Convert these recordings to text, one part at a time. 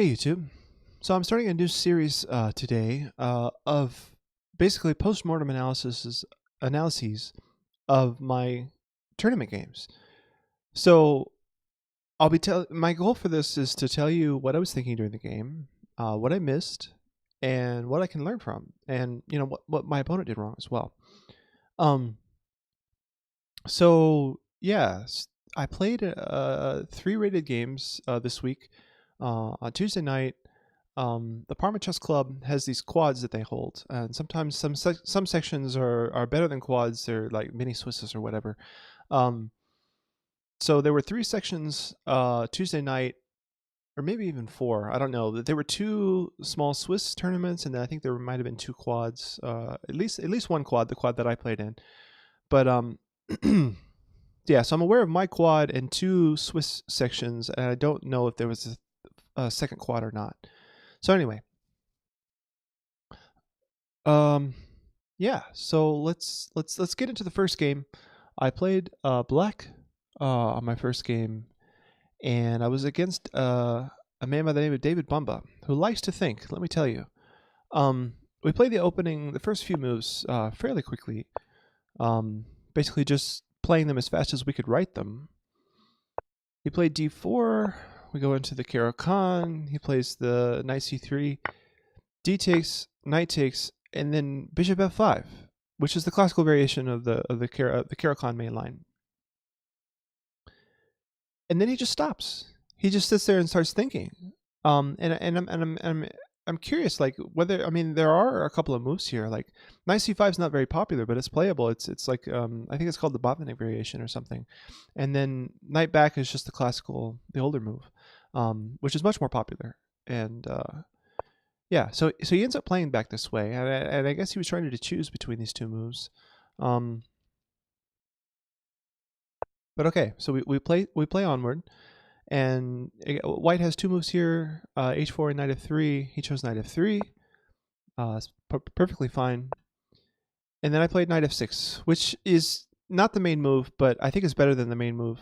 Hey YouTube. So I'm starting a new series today of basically post-mortem analyses of my tournament games. So my goal for this is to tell you what I was thinking during the game, what I missed, and what I can learn from, and what my opponent did wrong as well. So yes, I played 3 rated games this week on Tuesday night. The Parma Chess Club has these quads that they hold, and sometimes some sections are better than quads. They're like mini Swisses or whatever. Um, so there were 3 sections Tuesday night, or maybe even 4. I don't know. There were 2 small Swiss tournaments, and then I think there might have been 2 quads. At least one quad, the quad that I played in. But yeah. So I'm aware of my quad and 2 Swiss sections, and I don't know if there was a second quad or not. So anyway. Yeah, so let's get into the first game. I played black on my first game, and I was against a man by the name of David Bumba, who likes to think. Let me tell you. We played the first few moves fairly quickly. Basically just playing them as fast as we could write them. He played d4. We go into the Caro-Kann. He plays the knight c3. D takes, knight takes, and then bishop f5, which is the classical variation of the Caro-Kann main line. And then he just stops. He just sits there and starts thinking. I'm curious, like whether there are a couple of moves here. Like knight c5 is not very popular, but it's playable. It's like I think it's called the Botvinnik variation or something. And then knight back is just the older move, which is much more popular. And yeah, so he ends up playing back this way, and I guess he was trying to choose between these 2 moves. But okay, so we play onward, and white has 2 moves here, h4 and knight f3. He chose knight f3. It's perfectly fine. And then I played knight f6, which is not the main move, but I think it's better than the main move.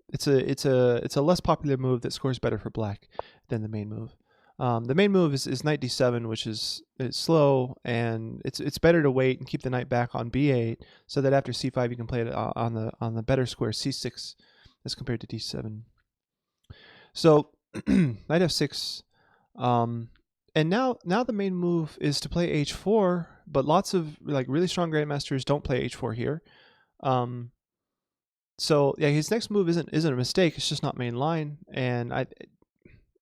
It's a less popular move that scores better for black than the main move. The main move is knight d7, which is slow, and it's better to wait and keep the knight back on b8, so that after c5 you can play it on the better square c6 as compared to d7. So knight f6, and now the main move is to play h4, but lots of like really strong grandmasters don't play h4 here. So yeah, his next move isn't a mistake. It's just not main line, and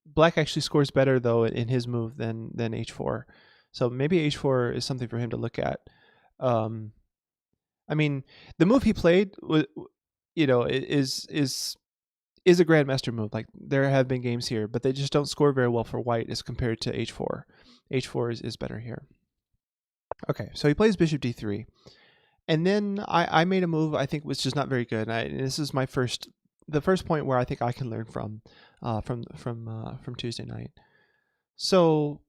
black actually scores better though in his move than h4. So maybe h4 is something for him to look at. I mean, the move he played was, is a grandmaster move. Like there have been games here, but they just don't score very well for white as compared to h4. h4 is better here. Okay, so he plays bishop d3. And then I made a move I think was just not very good. And this is the first point where I think I can learn from Tuesday night. So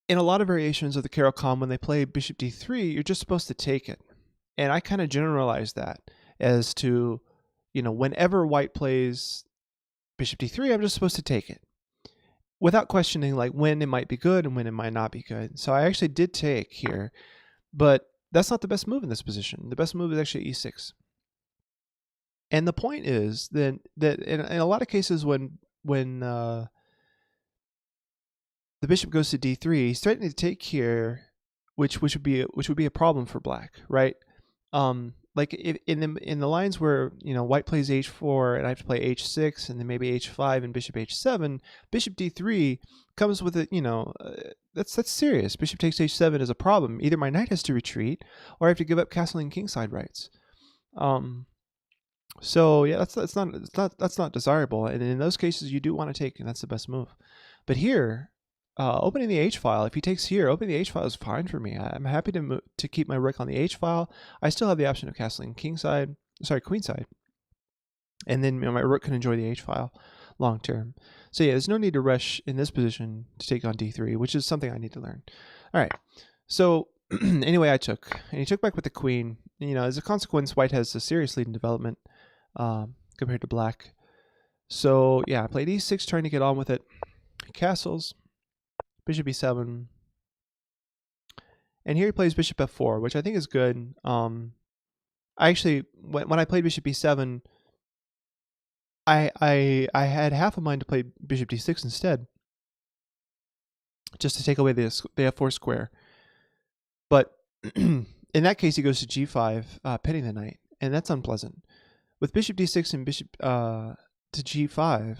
in a lot of variations of the Caro-Kann, when they play bishop d3, you're just supposed to take it. And I kind of generalize that as to, whenever white plays bishop d3, I'm just supposed to take it without questioning like when it might be good and when it might not be good. So I actually did take here, but that's not the best move in this position. The best move is actually e6. And the point is that in a lot of cases when the bishop goes to d3, he's threatening to take here, which would be a problem for black, right? Like in the lines where white plays h4 and I have to play h6 and then maybe h5 and bishop h7, bishop d3 comes with it. That's serious. Bishop takes h7 is a problem. Either my knight has to retreat, or I have to give up castle and kingside rights. So yeah, that's not desirable. And in those cases, you do want to take, and that's the best move. But here, opening the h file, if he takes here, opening the h file is fine for me. I'm happy to keep my rook on the h file. I still have the option of castling queenside, and then my rook can enjoy the h file long term. So yeah, there's no need to rush in this position to take on d3, which is something I need to learn. All right, so anyway, I took, and he took back with the queen. As a consequence, white has a serious lead in development compared to black. So yeah, I played e6 trying to get on with it. Castles, bishop e7, and here he plays bishop f4, which I think is good. I actually, when I played bishop e7, I had half a mind to play bishop d6 instead, just to take away the f4 square. But in that case, he goes to g5, pitting the knight, and that's unpleasant. With bishop d6 and bishop to g5,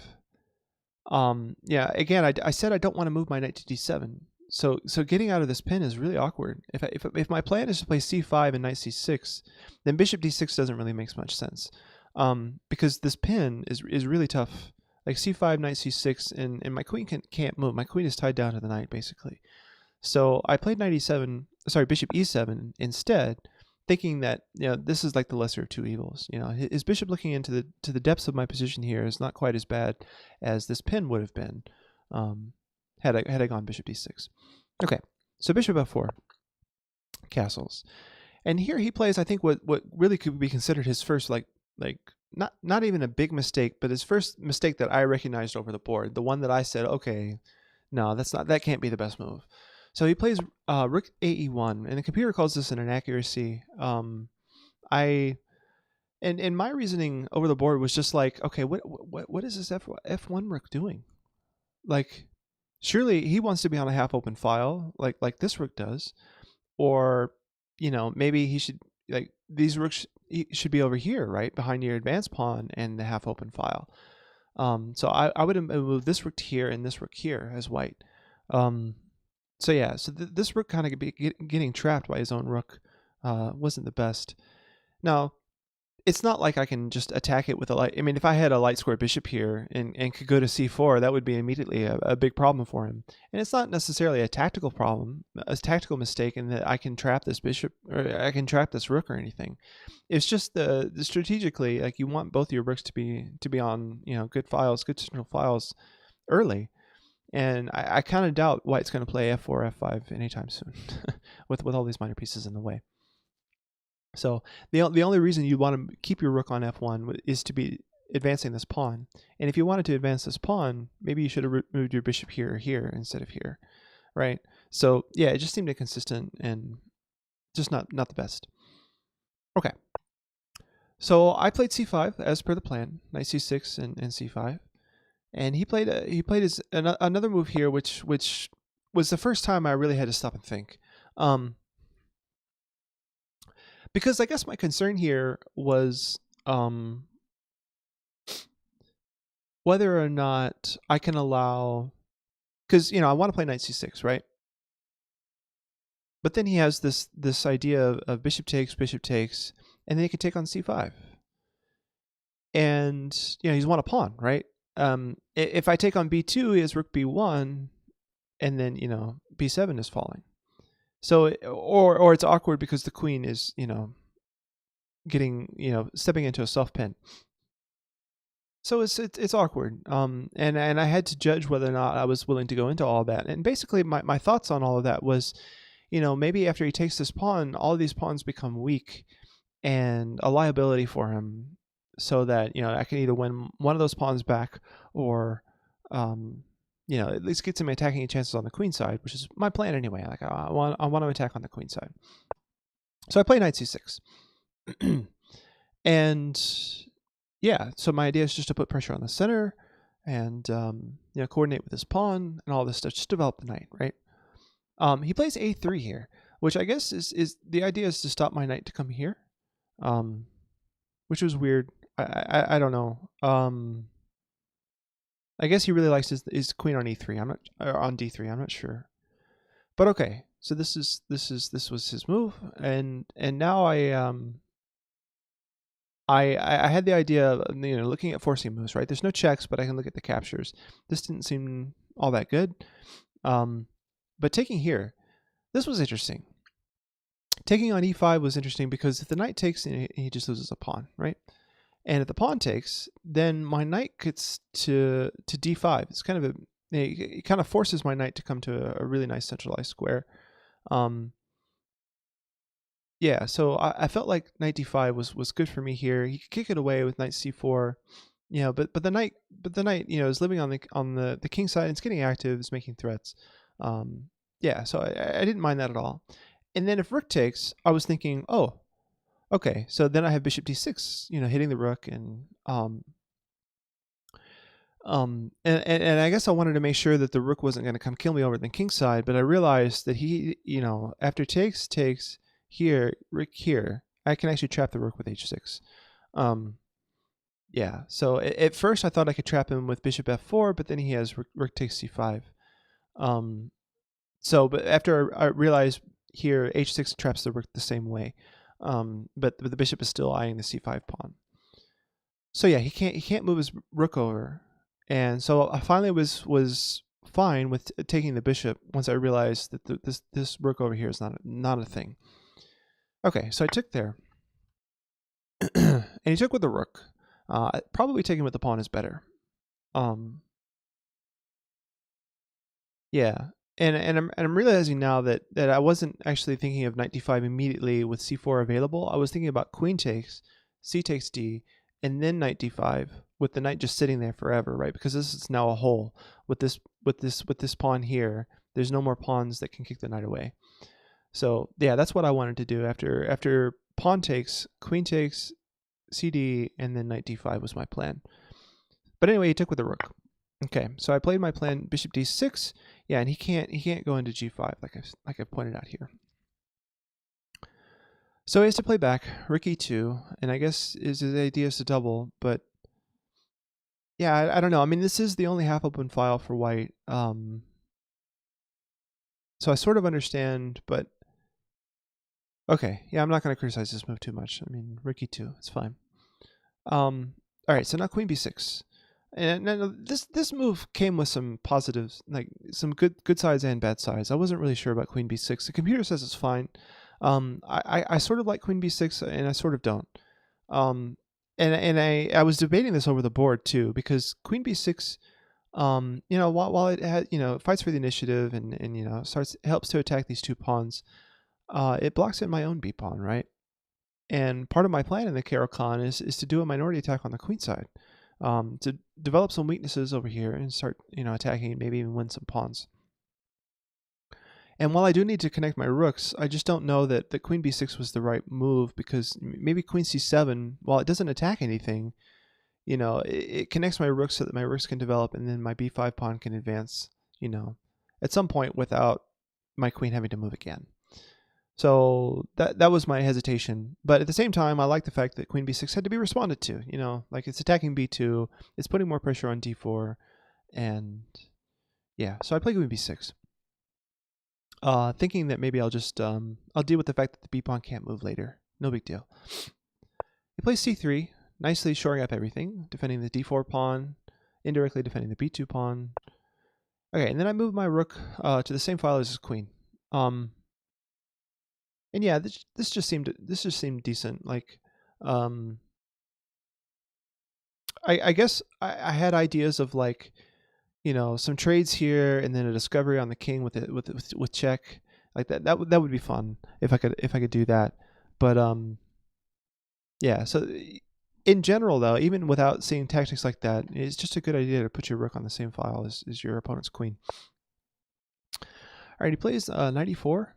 yeah, again, I said I don't want to move my knight to d7. So getting out of this pin is really awkward. If my plan is to play c5 and knight c6, then bishop d6 doesn't really make much sense, because this pin is really tough. Like c5, knight c6, and my queen can't move. My queen is tied down to the knight basically. So I played knight e7, sorry, bishop e7 instead, thinking that this is like the lesser of two evils. His bishop looking into the depths of my position here is not quite as bad as this pin would have been, had I gone bishop d6. Okay, so bishop f4, castles, and here he plays I think what really could be considered his first like not even a big mistake, but his first mistake that I recognized over the board, the one that I said, okay, no, that can't be the best move. So he plays rook ae1, and the computer calls this an inaccuracy. And my reasoning over the board was just like, okay, what is this f1 rook doing? Like, surely he wants to be on a half open file, like this rook does, or maybe he should, like, these rooks should be over here, right behind your advanced pawn and the half open file. So I would have moved this rook here and this rook here as white. So yeah, so this rook kind of getting trapped by his own rook wasn't the best. Now, it's not like I can just attack it with a light. I mean, if I had a light square bishop here and could go to c4, that would be immediately a big problem for him. And it's not necessarily a tactical problem, a tactical mistake in that I can trap this bishop or I can trap this rook or anything. It's just the strategically, like, you want both your rooks to be on good files, good central files early. And I kind of doubt White's going to play f4, f5 anytime soon with all these minor pieces in the way. So the only reason you want to keep your rook on f1 is to be advancing this pawn. And if you wanted to advance this pawn, maybe you should have moved your bishop here or here instead of here, right? So yeah, it just seemed inconsistent and just not the best. Okay. So I played c5 as per the plan, knight c6 and c5. And he played another move here, which was the first time I really had to stop and think, because I guess my concern here was whether or not I can allow, because I want to play knight c6, right? But then he has this idea of bishop takes, and then he could take on c5, and he's won a pawn, right? If I take on b2, he has rook b1, and then b7 is falling. So or it's awkward because the queen is getting stepping into a soft pin. So it's awkward. And I had to judge whether or not I was willing to go into all that. And basically my thoughts on all of that was, maybe after he takes this pawn, all of these pawns become weak and a liability for him, so that I can either win one of those pawns back, or at least get some attacking chances on the queen side, which is my plan anyway. Like, I want to attack on the queen side. So I play knight c6. And yeah, so my idea is just to put pressure on the center and coordinate with his pawn and all this stuff, just develop the knight, right? He plays a3 here, which I guess is the idea is to stop my knight to come here, which was weird. I don't know. I guess he really likes his queen on e3. I'm not, or on d3. I'm not sure. But okay, so this was his move, and now I had the idea of looking at forcing moves, right? There's no checks, but I can look at the captures. This didn't seem all that good. But taking here, this was interesting. Taking on e5 was interesting because if the knight takes, he just loses a pawn, right? And if the pawn takes, then my knight gets to d5. It's kind of it kind of forces my knight to come to a really nice centralized square. Yeah, so I felt like knight d5 was good for me here. He could kick it away with knight c4, but the knight, is living on the king side. It's getting active. It's making threats. Um, yeah, so I didn't mind that at all. And then if rook takes, I was thinking, oh, okay, so then I have bishop d6, hitting the rook, and I guess I wanted to make sure that the rook wasn't going to come kill me over the king side, but I realized that he, after takes here, rook here, I can actually trap the rook with h6. Yeah, so at first I thought I could trap him with bishop f4, but then he has rook takes c5. But after I realized here h6 traps the rook the same way, but the bishop is still eyeing the c5 pawn. So yeah, he can't move his rook over, and so I finally was fine with taking the bishop once I realized that this rook over here is not a thing. Okay, so I took there, and he took with the rook. Probably taking with the pawn is better. Yeah, and I'm realizing now that I wasn't actually thinking of knight d5 immediately with c4 available. I was thinking about queen takes, c takes d, and then knight d5 with the knight just sitting there forever, right? Because this is now a hole with this pawn here. There's no more pawns that can kick the knight away. So yeah, that's what I wanted to do after pawn takes, queen takes, cd, and then knight d5 was my plan. But anyway, he took with the rook. Okay, so I played my plan bishop d6. Yeah, and he can't go into g5 like I've pointed out here. So he has to play back rook e2, and I guess his idea is to double, but yeah, I don't know. I mean, this is the only half open file for white. So I sort of understand, but okay, yeah, I'm not going to criticize this move too much. I mean, rook e2, it's fine. All right, so now queen b6. And this move came with some positives, like some good sides and bad sides. I wasn't really sure about queen b6. The computer says it's fine. I sort of like queen b6, and I sort of don't. And I was debating this over the board too, because queen b6, while it had, fights for the initiative and helps to attack these two pawns, it blocks in my own b pawn, right? And part of my plan in the Caro-Kann is to do a minority attack on the queen side. To develop some weaknesses over here and start, attacking and maybe even win some pawns. And while I do need to connect my rooks, I just don't know that queen b6 was the right move, because maybe queen c7, while it doesn't attack anything, it connects my rooks so that my rooks can develop, and then my b5 pawn can advance, at some point without my queen having to move again. So that was my hesitation. But at the same time, I like the fact that queen b6 had to be responded to. Like it's attacking b2, it's putting more pressure on d4, and yeah, so I play queen b6. Thinking that maybe I'll just I'll deal with the fact that the b pawn can't move later. No big deal. He plays c3, nicely shoring up everything, defending the d4 pawn, indirectly defending the b2 pawn. Okay, and then I move my rook to the same file as his queen. And yeah, this just seemed decent. Like, I guess I had ideas of, like, some trades here, and then a discovery on the king with check, like that would be fun if I could do that. But yeah. So in general, though, even without seeing tactics like that, it's just a good idea to put your rook on the same file as your opponent's queen. All right, he plays knight e4.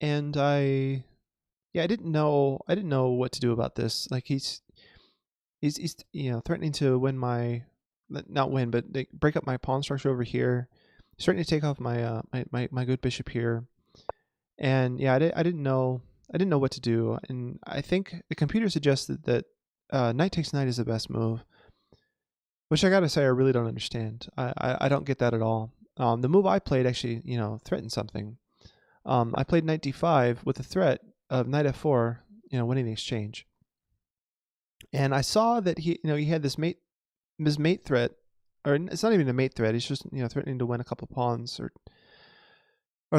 And I didn't know what to do about this. Like he's threatening to win not win, but break up my pawn structure over here. He's threatening to take off my my good bishop here. And yeah, I didn't know what to do. And I think the computer suggested that knight takes knight is the best move, which I gotta say I really don't understand. I don't get that at all. The move I played actually threatened something. I played knight d5 with the threat of knight f4, winning the exchange. And I saw that he had this mate threat, or it's not even a mate threat. He's just threatening to win a couple pawns or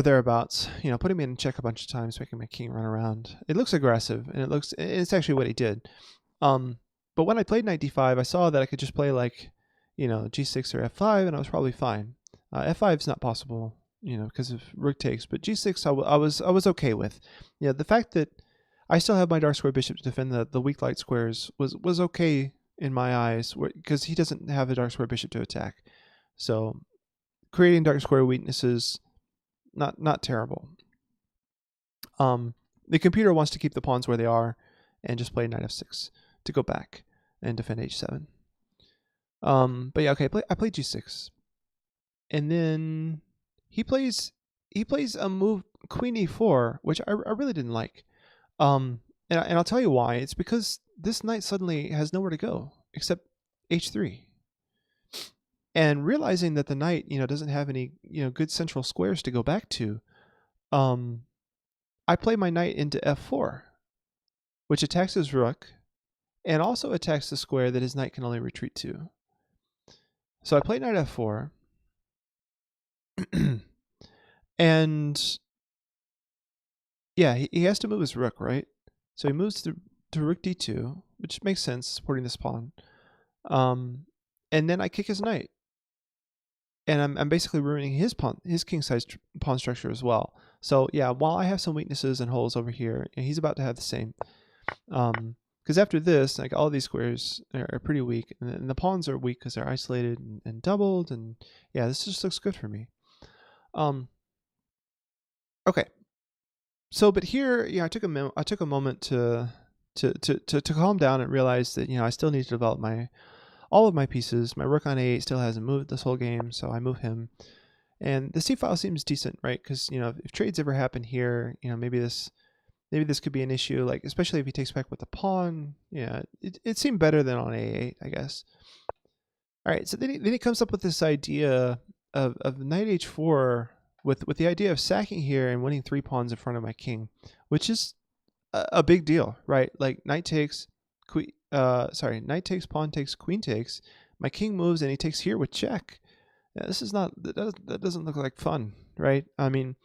thereabouts. Putting me in check a bunch of times, making my king run around. It looks aggressive, and it's actually what he did. But when I played knight d5, I saw that I could just play like g6 or f5, and I was probably fine. F5 is not possible, because of rook takes, but g6 I was okay with. The fact that I still have my dark square bishop to defend the weak light squares was okay in my eyes, because he doesn't have a dark square bishop to attack. So creating dark square weaknesses, not terrible. The computer wants to keep the pawns where they are and just play knight f6 to go back and defend h7. But yeah, okay, I played g6, and then he plays a move queen e4, which I really didn't like. And I'll tell you why. It's because this knight suddenly has nowhere to go except h3. And realizing that the knight, doesn't have any, good central squares to go back to, I play my knight into f4, which attacks his rook and also attacks the square that his knight can only retreat to. So I play knight f4, and yeah, he has to move his rook, right? So he moves to rook d2, which makes sense, supporting this pawn. And then I kick his knight, and I'm basically ruining his king size pawn structure as well. So yeah, while I have some weaknesses and holes over here, and he's about to have the same. Because after this, like, all these squares are pretty weak, and the pawns are weak because they're isolated and doubled, and yeah, this just looks good for me. Okay. So, but here, I took a moment to calm down and realize that I still need to develop all of my pieces. My rook on a8 still hasn't moved this whole game, so I move him, and the c file seems decent, right? Because if trades ever happen here, maybe this could be an issue, like especially if he takes back with the pawn. Yeah, it seemed better than on a8, I guess. All right, so then he comes up with this idea of knight h4 with the idea of sacking here and winning 3 pawns in front of my king, which is a big deal, right? Like knight takes, knight takes, pawn takes, queen takes. My king moves and he takes here with check. Yeah, this is not, that doesn't look like fun, right? I mean,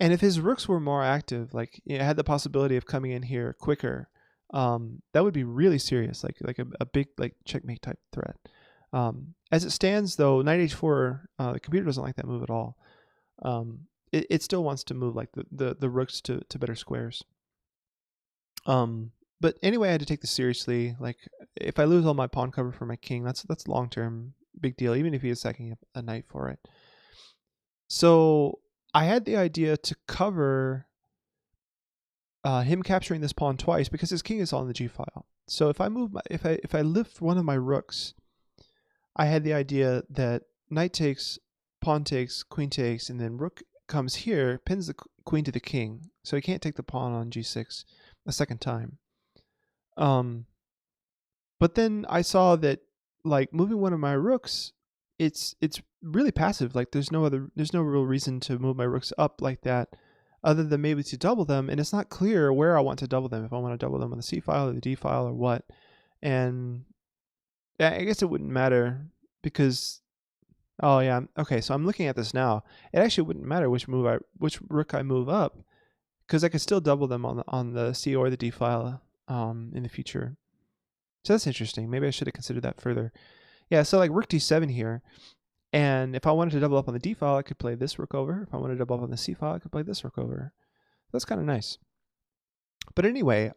and if his rooks were more active, like had the possibility of coming in here quicker, that would be really serious, like a big like checkmate type threat. As it stands, though, knight h4, the computer doesn't like that move at all. It still wants to move like the rooks to better squares. But anyway, I had to take this seriously. Like, if I lose all my pawn cover for my king, that's long term big deal, even if he is sacking a knight for it. So I had the idea to cover him capturing this pawn twice because his king is on the g file. So if I move if I lift one of my rooks, I had the idea that knight takes, pawn takes, queen takes, and then rook comes here, pins the queen to the king, so he can't take the pawn on g6 a second time. But then I saw that, like, moving one of my rooks, it's really passive. Like, there's no real reason to move my rooks up like that, other than maybe to double them, and it's not clear where I want to double them. If I want to double them on the c file or the d file or what, and I guess it wouldn't matter because, oh yeah, okay. So I'm looking at this now. It actually wouldn't matter which rook I move up, because I could still double them on the c or the d file in the future. So that's interesting. Maybe I should have considered that further. Yeah. So like rook d7 here, and if I wanted to double up on the d file, I could play this rook over. If I wanted to double up on the c file, I could play this rook over. That's kind of nice. But anyway,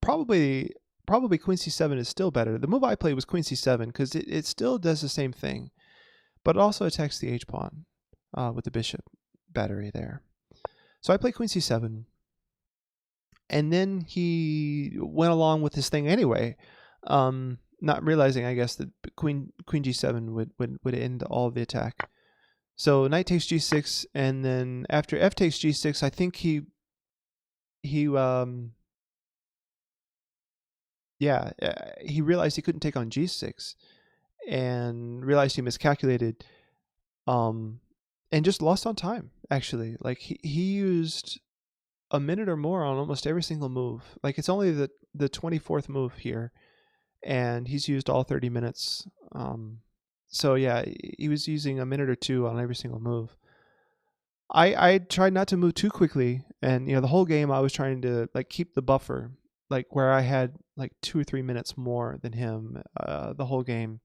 probably queen c7 is still better. The move I played was queen c7 because it still does the same thing, but it also attacks the h-pawn with the bishop battery there. So I played queen c7, and then he went along with his thing anyway, not realizing, I guess, that queen g7 would end all the attack. So knight takes g6, and then after f takes g6, I think he realized he couldn't take on g6 and realized he miscalculated, and just lost on time, actually. Like, he used a minute or more on almost every single move. Like, it's only the 24th move here, and he's used all 30 minutes. So yeah, he was using a minute or two on every single move. I tried not to move too quickly, and the whole game I was trying to like keep the buffer, like where I had like 2 or 3 minutes more than him the whole game.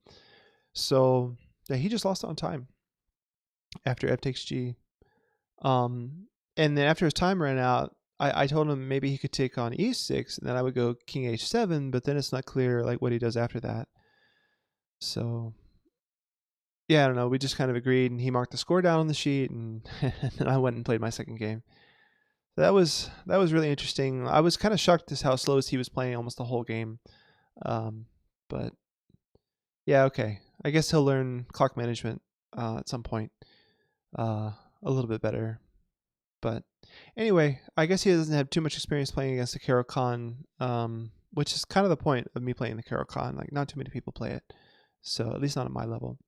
So yeah, he just lost on time after f takes g. And then after his time ran out, I told him maybe he could take on e6, and then I would go king h7, but then it's not clear like what he does after that. So yeah, I don't know. We just kind of agreed, and he marked the score down on the sheet, and, and then I went and played my second game. So that was really interesting. I was kind of shocked as how slow as he was playing almost the whole game. But yeah, okay. I guess he'll learn clock management at some point a little bit better. But anyway, I guess he doesn't have too much experience playing against the Caro-Kann, which is kind of the point of me playing the Caro-Kann. Like, not too many people play it, so at least not at my level.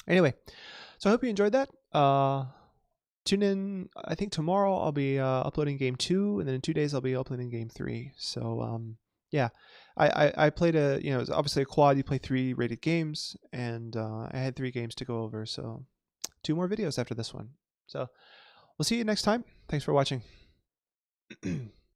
Anyway, so I hope you enjoyed that. Tune in. I think tomorrow I'll be uploading game 2, and then in 2 days I'll be uploading game 3. So yeah, I played it was obviously a quad. You play 3 rated games, and I had 3 games to go over. So 2 more videos after this one. So we'll see you next time. Thanks for watching.